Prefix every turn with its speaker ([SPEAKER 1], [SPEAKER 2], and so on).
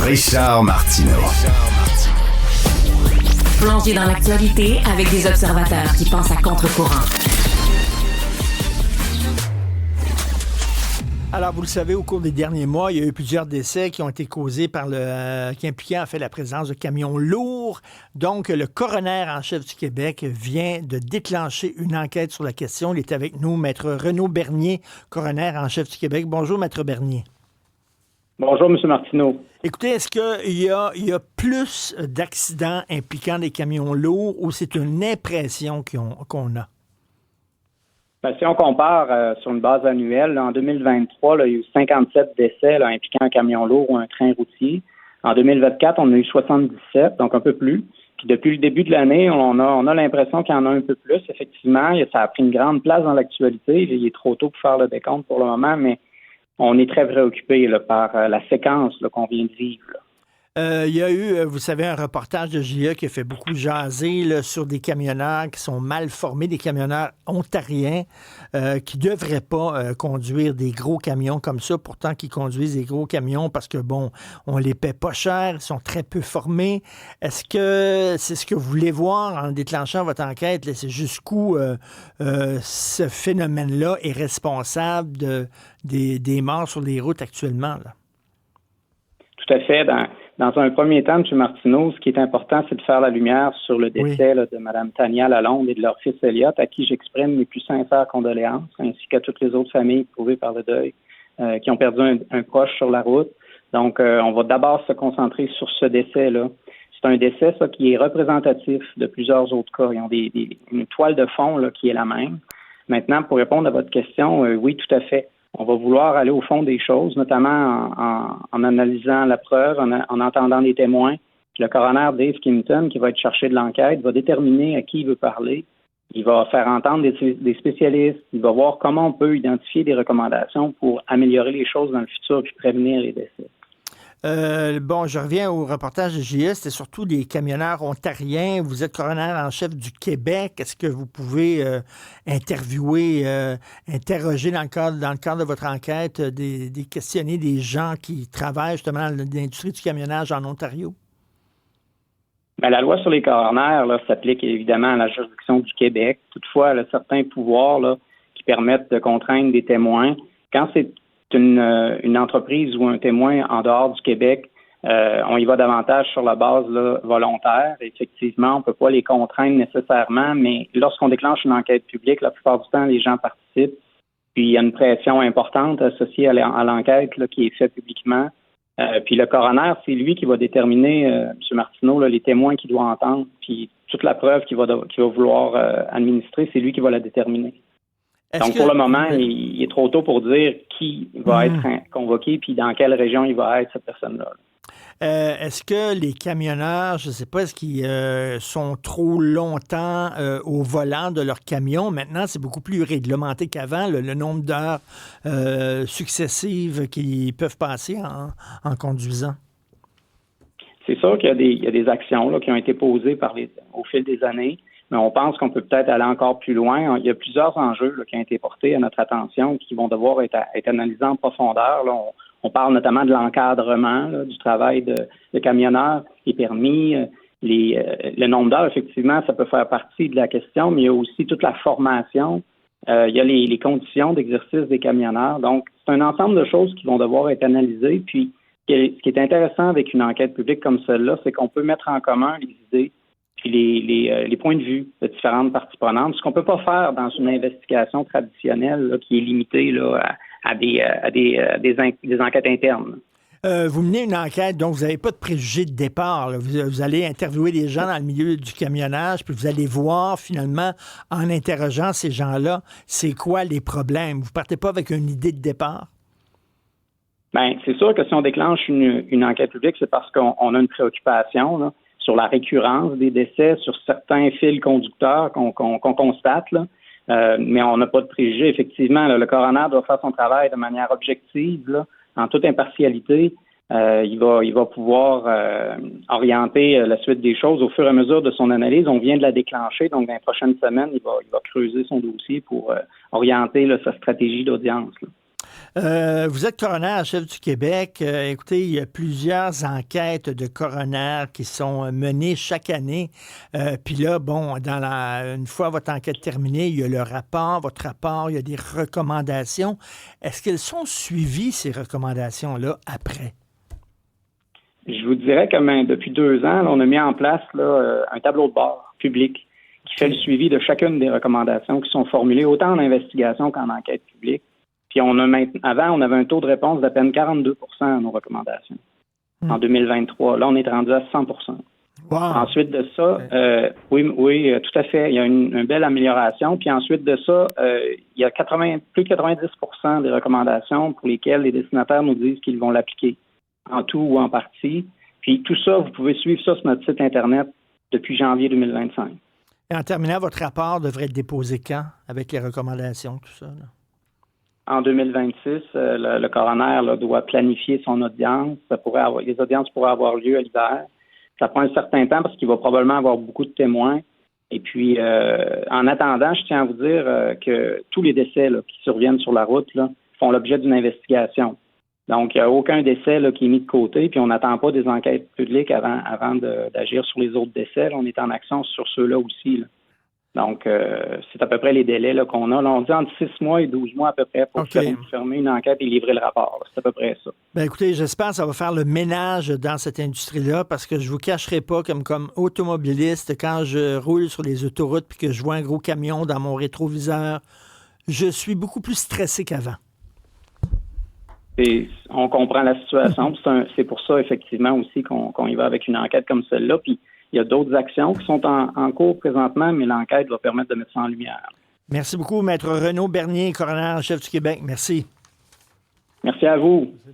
[SPEAKER 1] Richard Martineau.
[SPEAKER 2] Plongé dans l'actualité avec des observateurs qui pensent à contre-courant.
[SPEAKER 3] Alors, vous le savez, au cours des derniers mois, il y a eu plusieurs décès qui ont été causés qui impliquaient en fait la présence de camions lourds. Donc, le coroner en chef du Québec vient de déclencher une enquête sur la question. Il est avec nous, Maître Renaud Bernier, coroner en chef du Québec. Bonjour, Maître Bernier.
[SPEAKER 4] Bonjour, M. Martineau.
[SPEAKER 3] Écoutez, est-ce qu'il y a plus d'accidents impliquant des camions lourds ou c'est une impression qu'on a?
[SPEAKER 4] Ben, si on compare sur une base annuelle, en 2023, là, il y a eu 57 décès là, impliquant un camion lourd ou un train routier. En 2024, on a eu 77, donc un peu plus. Puis depuis le début de l'année, on a l'impression qu'il y en a un peu plus. Effectivement, ça a pris une grande place dans l'actualité. Il est trop tôt pour faire le décompte pour le moment, mais on est très préoccupé là, par la séquence là, qu'on vient de vivre. Là.
[SPEAKER 3] Il y a eu, vous savez, un reportage de JE qui a fait beaucoup jaser là, sur des camionneurs qui sont mal formés, des camionneurs ontariens qui ne devraient pas conduire des gros camions comme ça, pourtant qu'ils conduisent des gros camions parce que, bon, on les paie pas cher, ils sont très peu formés. Est-ce que c'est ce que vous voulez voir en déclenchant votre enquête? Là, c'est jusqu'où ce phénomène-là est responsable des morts sur les routes actuellement? Là?
[SPEAKER 4] Tout à fait. Dans un premier temps, M. Martineau, ce qui est important, c'est de faire la lumière sur le décès là, de Mme Tania Lalonde et de leur fils Elliot, à qui j'exprime mes plus sincères condoléances, ainsi qu'à toutes les autres familles éprouvées par le deuil, qui ont perdu un proche sur la route. Donc, on va d'abord se concentrer sur ce décès-là. C'est un décès, ça, qui est représentatif de plusieurs autres cas. Ils ont une toile de fond là, qui est la même. Maintenant, pour répondre à votre question, oui, tout à fait. On va vouloir aller au fond des choses, notamment en analysant la preuve, en entendant les témoins. Le coroner Dave Kimpton, qui va être chargé de l'enquête, va déterminer à qui il veut parler. Il va faire entendre des spécialistes. Il va voir comment on peut identifier des recommandations pour améliorer les choses dans le futur et prévenir les décès.
[SPEAKER 3] Bon, je reviens au reportage de JE. C'était surtout des camionneurs ontariens. Vous êtes coroner en chef du Québec. Est-ce que vous pouvez interviewer, interroger dans le cadre de votre enquête, questionner des gens qui travaillent justement dans l'industrie du camionnage en Ontario?
[SPEAKER 4] Bien, la loi sur les coronaires là, s'applique évidemment à la juridiction du Québec. Toutefois, elle a certains pouvoirs là, qui permettent de contraindre des témoins. Quand c'est une entreprise ou un témoin en dehors du Québec, on y va davantage sur la base là, volontaire. Effectivement, on ne peut pas les contraindre nécessairement, mais lorsqu'on déclenche une enquête publique, la plupart du temps, les gens participent. Puis il y a une pression importante associée à l'enquête là, qui est faite publiquement. Puis le coroner, c'est lui qui va déterminer, M. Martineau, là, les témoins qu'il doit entendre. Puis toute la preuve qu'il va vouloir administrer, c'est lui qui va la déterminer. Donc, pour le moment, il est trop tôt pour dire qui va être convoqué puis dans quelle région il va être, cette personne-là.
[SPEAKER 3] Est-ce que les camionneurs, je ne sais pas, est-ce qu'ils sont trop longtemps au volant de leur camion? Maintenant, c'est beaucoup plus réglementé qu'avant, le nombre d'heures successives qu'ils peuvent passer en conduisant. C'est
[SPEAKER 4] sûr qu'il y a des actions là, qui ont été posées au fil des années. Mais on pense qu'on peut peut-être aller encore plus loin. Il y a plusieurs enjeux là, qui ont été portés à notre attention qui vont devoir être analysés en profondeur. Là. On parle notamment de l'encadrement là, du travail de camionneurs, les permis, le nombre d'heures. Effectivement, ça peut faire partie de la question, mais il y a aussi toute la formation. Il y a les conditions d'exercice des camionneurs. Donc, c'est un ensemble de choses qui vont devoir être analysées. Puis, ce qui est intéressant avec une enquête publique comme celle-là, c'est qu'on peut mettre en commun les idées puis les points de vue de différentes parties prenantes, ce qu'on ne peut pas faire dans une investigation traditionnelle là, qui est limitée là, à des enquêtes internes.
[SPEAKER 3] Vous menez une enquête, donc vous n'avez pas de préjugés de départ. Là. Vous allez interviewer des gens dans le milieu du camionnage, puis vous allez voir finalement, en interrogeant ces gens-là, c'est quoi les problèmes. Vous ne partez pas avec une idée de départ?
[SPEAKER 4] Bien, c'est sûr que si on déclenche une enquête publique, c'est parce qu'on a une préoccupation là, sur la récurrence des décès, sur certains fils conducteurs qu'on constate, là. Mais on n'a pas de préjugés. Effectivement, là, le coroner doit faire son travail de manière objective, là, en toute impartialité. Il va pouvoir orienter la suite des choses au fur et à mesure de son analyse. On vient de la déclencher, donc dans les prochaines semaines, il va creuser son dossier pour orienter là, sa stratégie d'audience. Là.
[SPEAKER 3] Vous êtes coroner chef du Québec. Écoutez, il y a plusieurs enquêtes de coroner qui sont menées chaque année. Puis là, bon, une fois votre enquête terminée, il y a votre rapport, il y a des recommandations. Est-ce qu'elles sont suivies, ces recommandations-là, après?
[SPEAKER 4] Je vous dirais que depuis 2 ans, là, on a mis en place un tableau de bord public qui fait le suivi de chacune des recommandations qui sont formulées, autant en investigation qu'en enquête publique. Puis avant, on avait un taux de réponse d'à peine 42 % à nos recommandations. En 2023. Là, on est rendu à 100 %.
[SPEAKER 3] Wow.
[SPEAKER 4] Ensuite de ça, oui, tout à fait. Il y a une belle amélioration. Puis ensuite de ça, il y a plus de 90 % des recommandations pour lesquelles les destinataires nous disent qu'ils vont l'appliquer, en tout ou en partie. Puis tout ça, vous pouvez suivre ça sur notre site Internet depuis janvier 2025.
[SPEAKER 3] Et en terminant, votre rapport devrait être déposé quand, avec les recommandations, tout ça? Là?
[SPEAKER 4] En 2026, le coroner doit planifier son audience. Les audiences pourraient avoir lieu à l'hiver. Ça prend un certain temps parce qu'il va probablement avoir beaucoup de témoins. Et puis, en attendant, je tiens à vous dire que tous les décès qui surviennent sur la route font l'objet d'une investigation. Donc, il n'y a aucun décès qui est mis de côté, puis on n'attend pas des enquêtes publiques avant d'agir sur les autres décès. Là, on est en action sur ceux-là aussi. Là. Donc, c'est à peu près les délais qu'on a. Là, on dit entre 6 mois et 12 mois à peu près pour fermer une enquête et livrer le rapport. Là. C'est à peu près ça.
[SPEAKER 3] Bien, écoutez, j'espère que ça va faire le ménage dans cette industrie-là parce que je ne vous cacherai pas comme automobiliste, quand je roule sur les autoroutes puis que je vois un gros camion dans mon rétroviseur, je suis beaucoup plus stressé qu'avant.
[SPEAKER 4] Et on comprend la situation. C'est pour ça, effectivement, aussi qu'on y va avec une enquête comme celle-là. Puis, il y a d'autres actions qui sont en cours présentement, mais l'enquête va permettre de mettre ça en lumière.
[SPEAKER 3] Merci beaucoup, Maître Renaud Bernier, coroner en chef du Québec. Merci.
[SPEAKER 4] Merci à vous.